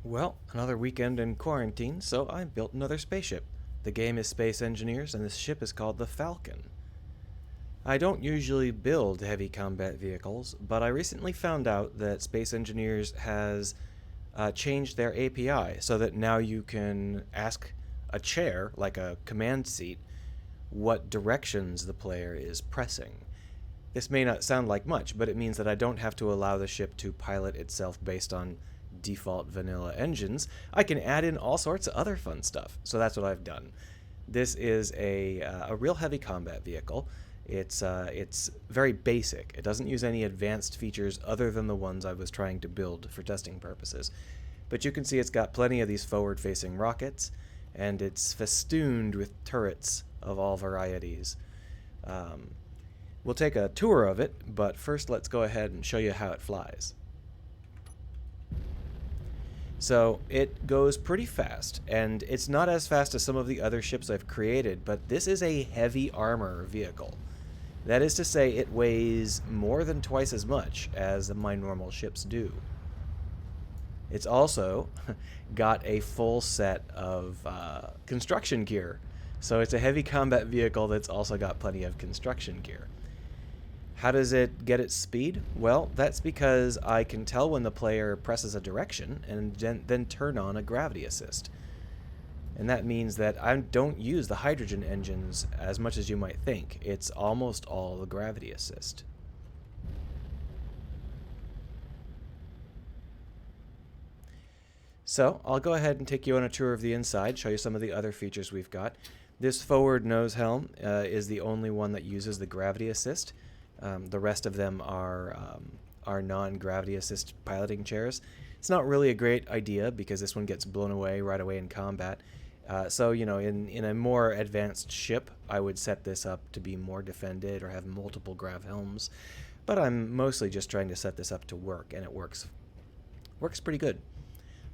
Well, another weekend in quarantine, so I built another spaceship. The game is Space Engineers, and this ship is called the Falcon. I don't usually build heavy combat vehicles, but I recently found out that Space Engineers has changed their API so that now you can ask a chair, like a command seat, what directions the player is pressing. This may not sound like much, but it means that I don't have to allow the ship to pilot itself based on default vanilla engines. I can add in all sorts of other fun stuff. So that's what I've done. This is a real heavy combat vehicle. It's very basic. It doesn't use any advanced features other than the ones I was trying to build for testing purposes. But you can see it's got plenty of these forward-facing rockets, and it's festooned with turrets of all varieties. Um, we'll take a tour of it, but first let's go ahead and show you how it flies. So it goes pretty fast, and it's not as fast as some of the other ships I've created, but this is a heavy armor vehicle. That is to say, it weighs more than twice as much as my normal ships do. It's also got a full set of construction gear. So it's a heavy combat vehicle that's also got plenty of construction gear. How does it get its speed? Well, that's because I can tell when the player presses a direction and then turn on a gravity assist. And that means that I don't use the hydrogen engines as much as you might think. It's almost all the gravity assist. So I'll go ahead and take you on a tour of the inside, show you some of the other features we've got. This forward nose helm is the only one that uses the gravity assist. The rest of them are non-gravity assist piloting chairs. It's not really a great idea because this one gets blown away right away in combat. So, you know, in a more advanced ship, I would set this up to be more defended or have multiple grav helms. But I'm mostly just trying to set this up to work, and it works pretty good.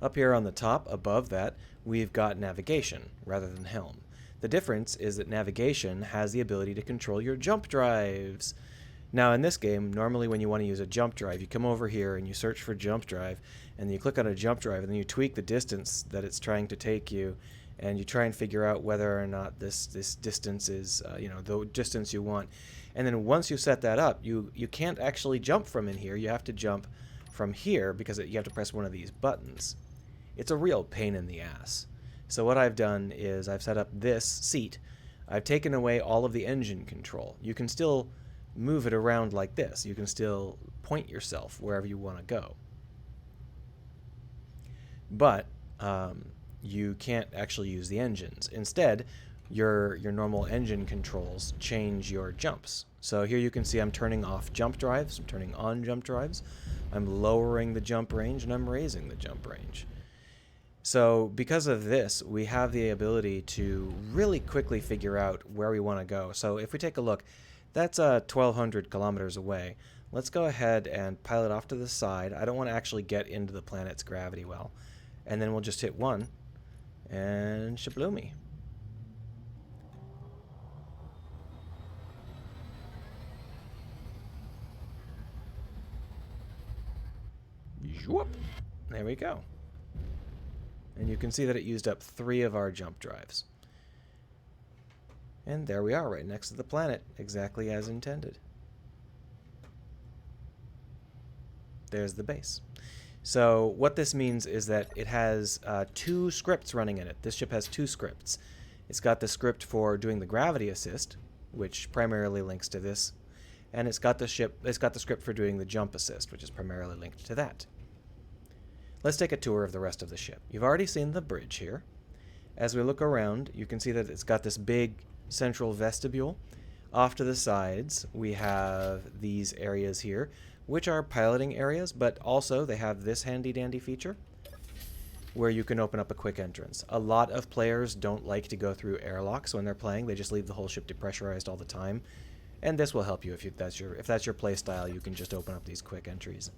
Up here on the top, above that, we've got navigation rather than helm. The difference is that navigation has the ability to control your jump drives. Now in this game, normally when you want to use a jump drive, you come over here and you search for jump drive, and then you click on a jump drive, and then you tweak the distance that it's trying to take you, and you try and figure out whether or not this distance is, the distance you want. And then once you set that up, you can't actually jump from in here. You have to jump from here because you have to press one of these buttons. It's a real pain in the ass. So what I've done is I've set up this seat. I've taken away all of the engine control. You can still move it around like this. You can still point yourself wherever you want to go. But you can't actually use the engines. Instead, your normal engine controls change your jumps. So here you can see I'm turning off jump drives, I'm turning on jump drives, I'm lowering the jump range, and I'm raising the jump range. So because of this, we have the ability to really quickly figure out where we want to go. So if we take a look, that's 1,200 kilometers away. Let's go ahead and pilot off to the side. I don't want to actually get into the planet's gravity well. And then we'll just hit 1, and shabloomy. Whoop. There we go. And you can see that it used up 3 of our jump drives. And there we are, right next to the planet, exactly as intended. There's the base. So what this means is that it has 2 scripts running in it. This ship has 2 scripts. It's got the script for doing the gravity assist, which primarily links to this, and it's got the script for doing the jump assist, which is primarily linked to that. Let's take a tour of the rest of the ship. You've already seen the bridge here. As we look around, you can see that it's got this big central vestibule. Off to the sides, we have these areas here, which are piloting areas, but also they have this handy-dandy feature where you can open up a quick entrance. A lot of players don't like to go through airlocks when they're playing. They just leave the whole ship depressurized all the time. And this will help you if that's your play style. You can just open up these quick entries.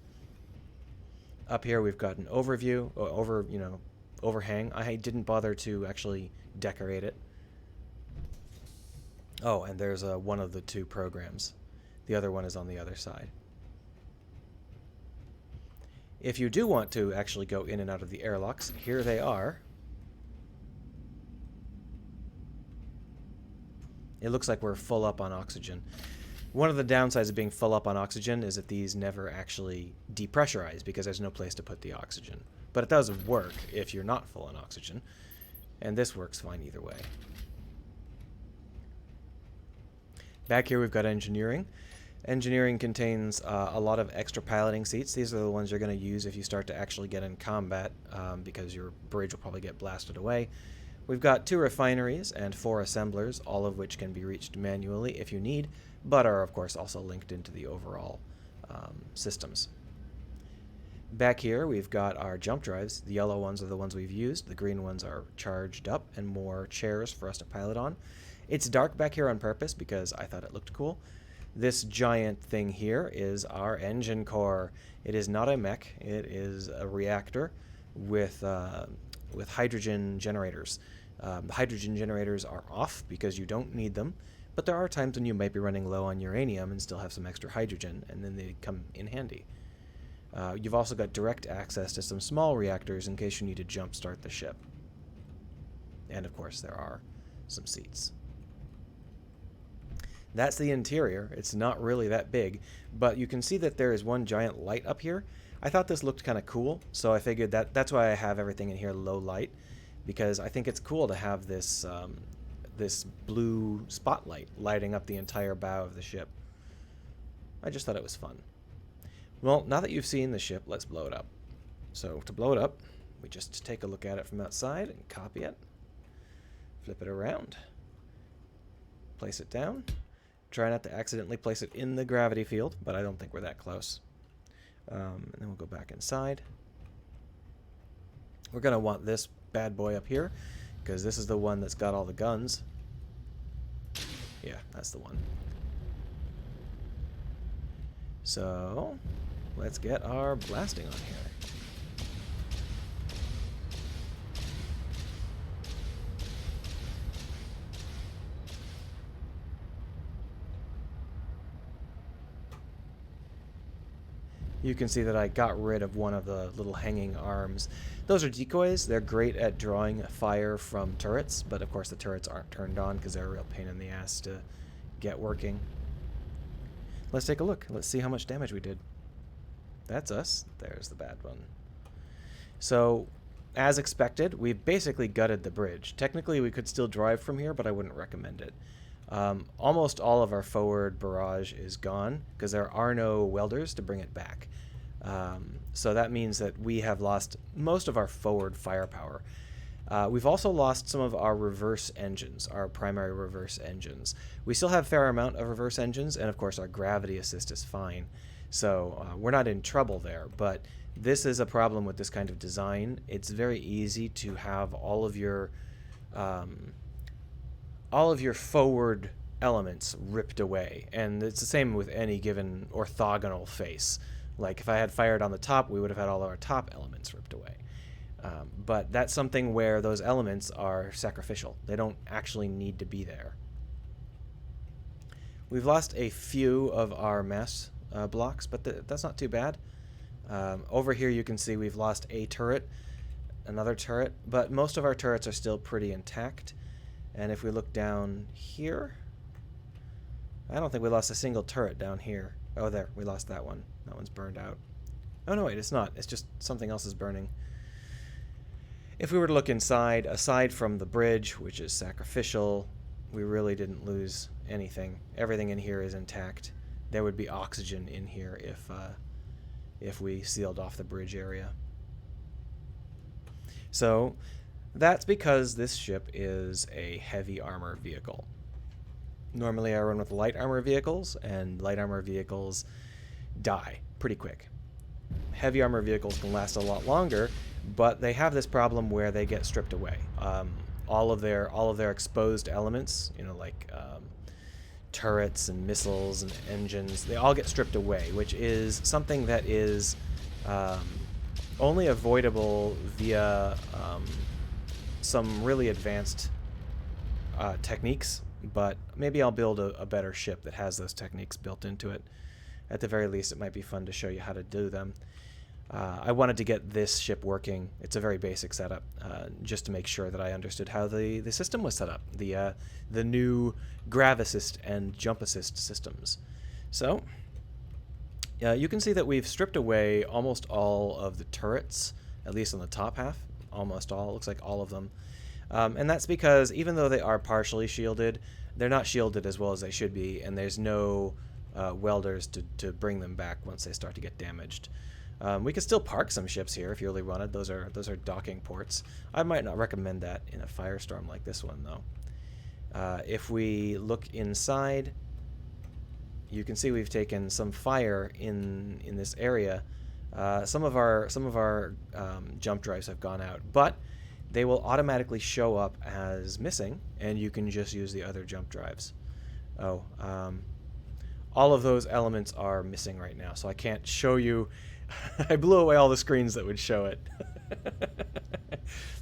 Up here we've got an overview, overhang. I didn't bother to actually decorate it. Oh, and there's one of the 2 programs. The other one is on the other side. If you do want to actually go in and out of the airlocks, here they are. It looks like we're full up on oxygen. One of the downsides of being full up on oxygen is that these never actually depressurize because there's no place to put the oxygen. But it does work if you're not full on oxygen. And this works fine either way. Back here we've got engineering. Engineering contains a lot of extra piloting seats. These are the ones you're going to use if you start to actually get in combat because your bridge will probably get blasted away. We've got 2 refineries and 4 assemblers, all of which can be reached manually if you need, but are of course also linked into the overall systems. Back here we've got our jump drives. The yellow ones are the ones we've used. The green ones are charged up and more chairs for us to pilot on. It's dark back here on purpose because I thought it looked cool. This giant thing here is our engine core. It is not a mech. It is a reactor with hydrogen generators. The hydrogen generators are off because you don't need them, but there are times when you might be running low on uranium and still have some extra hydrogen, and then they come in handy. You've also got direct access to some small reactors in case you need to jumpstart the ship. And of course there are some seats. That's the interior. It's not really that big, but you can see that there is one giant light up here. I thought this looked kind of cool, so I figured that's why I have everything in here low light, because I think it's cool to have this this blue spotlight lighting up the entire bow of the ship. I just thought it was fun. Well, now that you've seen the ship, let's blow it up. So to blow it up, we just take a look at it from outside and copy it, flip it around, place it down. Try not to accidentally place it in the gravity field, but I don't think we're that close. And then we'll go back inside. We're going to want this bad boy up here, because this is the one that's got all the guns. Yeah, that's the one. So, let's get our blasting on here. You can see that I got rid of one of the little hanging arms. Those are decoys. They're great at drawing fire from turrets, but of course the turrets aren't turned on because they're a real pain in the ass to get working. Let's take a look. Let's see how much damage we did. That's us. There's the bad one. So, as expected, we've basically gutted the bridge. Technically, we could still drive from here, but I wouldn't recommend it. Almost all of our forward barrage is gone because there are no welders to bring it back. So that means that we have lost most of our forward firepower. We've also lost some of our reverse engines, our primary reverse engines. We still have a fair amount of reverse engines, and of course our gravity assist is fine. So we're not in trouble there, but this is a problem with this kind of design. It's very easy to have all of your forward elements ripped away, and it's the same with any given orthogonal face. Like if I had fired on the top, we would have had all of our top elements ripped away. But that's something where those elements are sacrificial. They don't actually need to be there. We've lost a few of our mass blocks, but that's not too bad. Over here you can see we've lost a turret, another turret, but most of our turrets are still pretty intact. And if we look down here, I don't think we lost a single turret down here. Oh, there, we lost that one. That one's burned out. Oh, no, wait, it's not. It's just something else is burning. If we were to look inside, aside from the bridge, which is sacrificial, we really didn't lose anything. Everything in here is intact. There would be oxygen in here if we sealed off the bridge area. So that's because this ship is a heavy armor vehicle. Normally I run with light armor vehicles, and light armor vehicles die pretty quick. Heavy armor vehicles can last a lot longer, but they have this problem where they get stripped away. All of their exposed elements, you know, like turrets and missiles and engines, they all get stripped away, which is something that is only avoidable via some really advanced techniques, but maybe I'll build a better ship that has those techniques built into it. At the very least, it might be fun to show you how to do them. I wanted to get this ship working. It's a very basic setup, just to make sure that I understood how the system was set up, the new grav assist and jump assist systems. So you can see that we've stripped away almost all of the turrets, at least on the top half. Almost all. It looks like all of them. And that's because even though they are partially shielded, they're not shielded as well as they should be, and there's no welders to bring them back once they start to get damaged. We could still park some ships here if you really wanted. Those are docking ports. I might not recommend that in a firestorm like this one, though. If we look inside, you can see we've taken some fire in this area. Some of our jump drives have gone out, but they will automatically show up as missing, and you can just use the other jump drives. All of those elements are missing right now, so I can't show you. I blew away all the screens that would show it.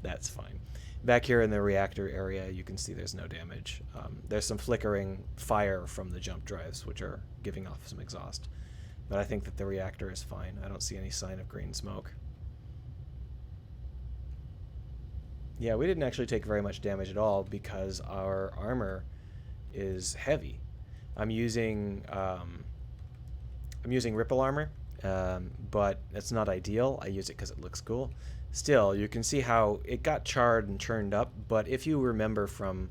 That's fine. Back here in the reactor area, you can see there's no damage. There's some flickering fire from the jump drives, which are giving off some exhaust. But I think that the reactor is fine. I don't see any sign of green smoke. Yeah, we didn't actually take very much damage at all because our armor is heavy. I'm using ripple armor, but it's not ideal. I use it because it looks cool. Still, you can see how it got charred and churned up, but if you remember from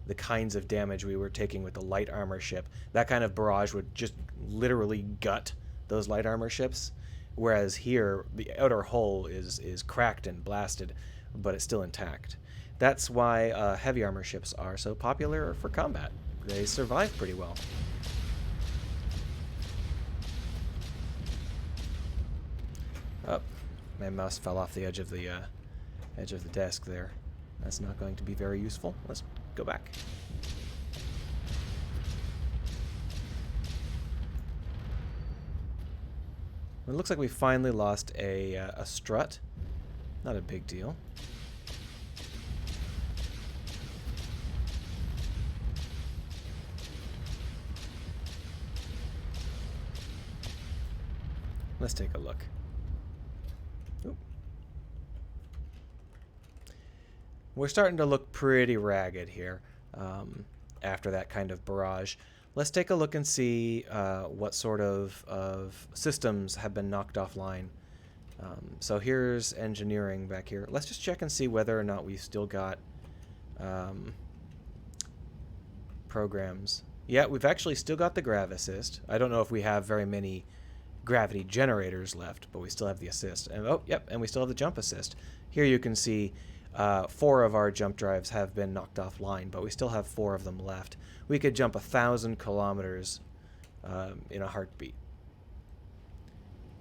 the kinds of damage we were taking with the light armor ship, that kind of barrage would just literally gut those light armor ships, whereas here the outer hull is cracked and blasted, but it's still intact. That's why heavy armor ships are so popular for combat. They survive pretty well. Oh, my mouse fell off the edge of the desk there. That's not going to be very useful. Let's go back. It looks like we finally lost a strut. Not a big deal. Let's take a look. Oop. We're starting to look pretty ragged here after that kind of barrage. Let's take a look and see what sort of systems have been knocked offline. So here's engineering back here. Let's just check and see whether or not we've still got programs. Yeah, we've actually still got the grav assist. I don't know if we have very many gravity generators left, but we still have the assist. And oh, yep, and we still have the jump assist. Here you can see 4 of our jump drives have been knocked offline, but we still have 4 of them left. We could jump 1,000 kilometers in a heartbeat.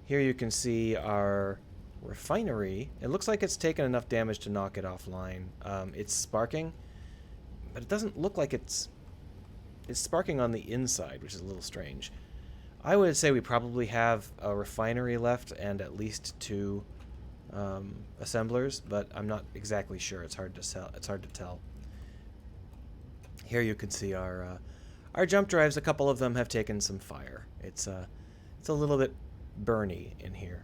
Here you can see our refinery. It looks like it's taken enough damage to knock it offline. It's sparking, but it doesn't look like it's sparking on the inside, which is a little strange. I would say we probably have a refinery left and at least 2 assemblers, but I'm not exactly sure. It's hard to tell. Here you can see our jump drives. A couple of them have taken some fire. It's a little bit burny in here.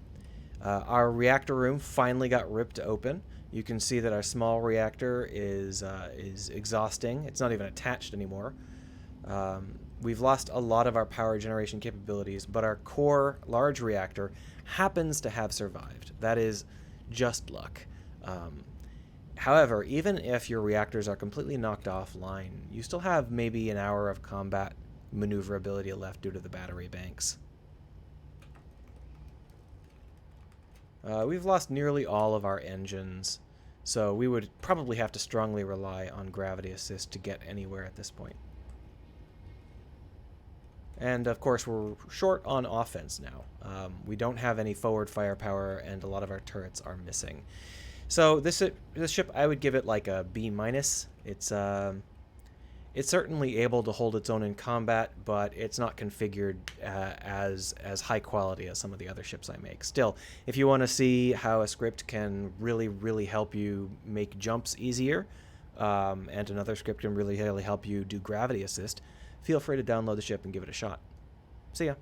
Our reactor room finally got ripped open. You can see that our small reactor is exhausting. It's not even attached anymore. We've lost a lot of our power generation capabilities, but our core large reactor happens to have survived. That is just luck. However, even if your reactors are completely knocked offline, you still have maybe an hour of combat maneuverability left due to the battery banks. We've lost nearly all of our engines, so we would probably have to strongly rely on gravity assist to get anywhere at this point. And of course we're short on offense now. We don't have any forward firepower, and a lot of our turrets are missing. So this ship, I would give it like a B-. It's certainly able to hold its own in combat, but it's not configured as high quality as some of the other ships I make. Still, if you want to see how a script can really help you make jumps easier, and another script can really help you do gravity assist, feel free to download the ship and give it a shot. See ya.